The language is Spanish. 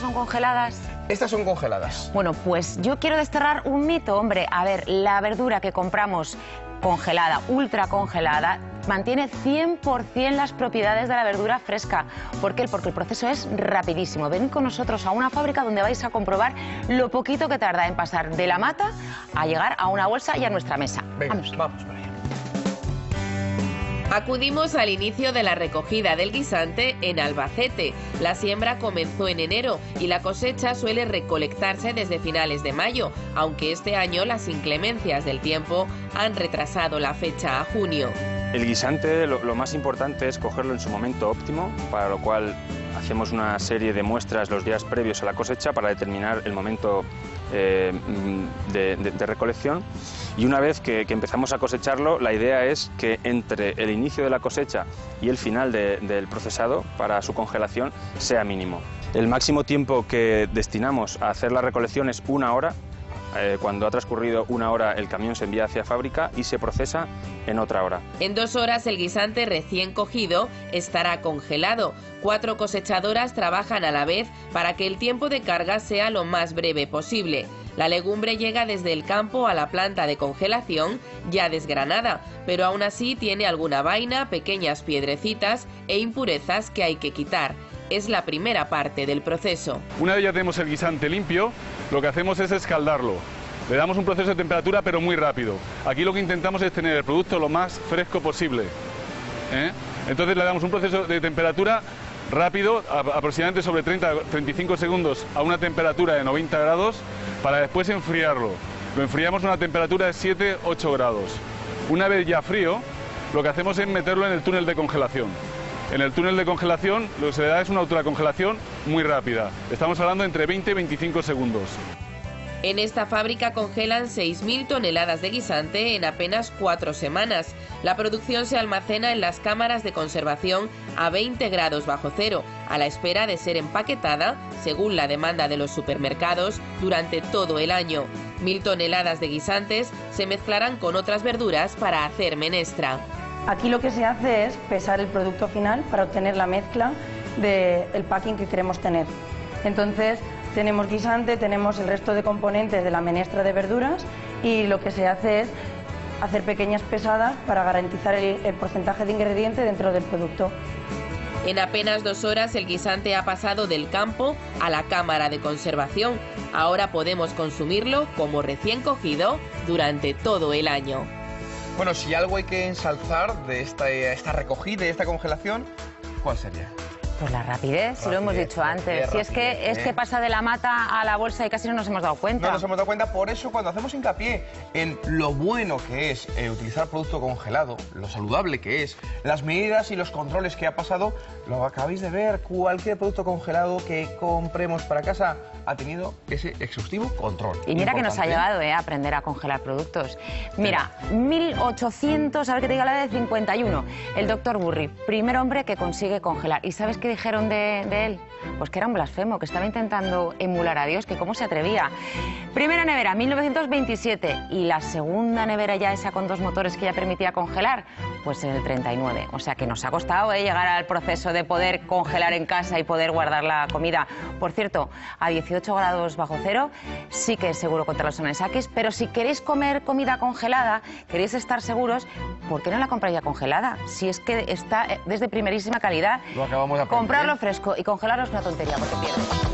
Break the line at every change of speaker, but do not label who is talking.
son congeladas?
Estas son congeladas.
Bueno, pues yo quiero desterrar un mito, hombre. A ver, la verdura que compramos congelada, ultra congelada, mantiene 100% las propiedades de la verdura fresca. ¿Por qué? Porque el proceso es rapidísimo. Venid con nosotros a una fábrica donde vais a comprobar lo poquito que tarda en pasar de la mata a llegar a una bolsa y a nuestra mesa.
Venga, vamos para allá.
Acudimos al inicio de la recogida del guisante en Albacete. La siembra comenzó en enero y la cosecha suele recolectarse desde finales de mayo, aunque este año las inclemencias del tiempo han retrasado la fecha a junio.
El guisante, lo más importante es cogerlo en su momento óptimo, para lo cual hacemos una serie de muestras los días previos a la cosecha para determinar el momento de recolección. Y una vez que empezamos a cosecharlo, la idea es que entre el inicio de la cosecha y el final del procesado para su congelación sea mínimo. El máximo tiempo que destinamos a hacer la recolección es 1 hora. Cuando ha transcurrido 1 hora, el camión se envía hacia fábrica y se procesa en otra hora.
En 2 horas el guisante recién cogido estará congelado. 4 cosechadoras trabajan a la vez para que el tiempo de carga sea lo más breve posible. La legumbre llega desde el campo a la planta de congelación ya desgranada, pero aún así tiene alguna vaina, pequeñas piedrecitas e impurezas que hay que quitar. Es la primera parte del proceso.
Una vez ya tenemos el guisante limpio, lo que hacemos es escaldarlo. Le damos un proceso de temperatura, pero muy rápido. Aquí lo que intentamos es tener el producto lo más fresco posible. Entonces le damos un proceso de temperatura rápido, aproximadamente sobre 30-35 segundos a una temperatura de 90 grados, para después enfriarlo. Lo enfriamos a una temperatura de 7-8 grados. Una vez ya frío, lo que hacemos es meterlo en el túnel de congelación. En el túnel de congelación lo que se le da es una ultracongelación muy rápida. Estamos hablando entre 20 y 25 segundos.
En esta fábrica congelan 6.000 toneladas de guisante en apenas 4 semanas. La producción se almacena en las cámaras de conservación a 20 grados bajo cero, a la espera de ser empaquetada, según la demanda de los supermercados, durante todo el año. 1.000 toneladas de guisantes se mezclarán con otras verduras para hacer menestra.
Aquí lo que se hace es pesar el producto final para obtener la mezcla del packing que queremos tener. Entonces tenemos guisante, tenemos el resto de componentes de la menestra de verduras y lo que se hace es hacer pequeñas pesadas para garantizar el porcentaje de ingrediente dentro del producto.
En apenas 2 horas el guisante ha pasado del campo a la cámara de conservación. Ahora podemos consumirlo como recién cogido durante todo el año.
Bueno, si algo hay que ensalzar de esta recogida y esta congelación, ¿cuál sería?
Pues la rapidez, si lo hemos dicho antes. Si es que pasa de la mata a la bolsa y casi no nos hemos dado cuenta.
No nos hemos dado cuenta, por eso cuando hacemos hincapié en lo bueno que es utilizar producto congelado, lo saludable que es, las medidas y los controles que ha pasado, lo acabáis de ver, cualquier producto congelado que compremos para casa ha tenido ese exhaustivo control.
Y mira que nos ha llevado a aprender a congelar productos. Mira, 1800, a ver qué te diga la de 51, el doctor Burri, primer hombre que consigue congelar. ¿Y sabes qué dijeron de él? Pues que era un blasfemo, que estaba intentando emular a Dios, que cómo se atrevía. Primera nevera, 1927, y la segunda nevera ya esa con 2 motores que ya permitía congelar, pues en el 39. O sea que nos ha costado llegar al proceso de poder congelar en casa y poder guardar la comida. Por cierto, a 18 grados bajo cero sí que es seguro contra los anisakis, pero si queréis comer comida congelada, queréis estar seguros, ¿por qué no la compráis ya congelada? Si es que está desde primerísima calidad.
Lo acabamos de aprender.
Comprarlo fresco y congelarlo es una tontería porque pierde.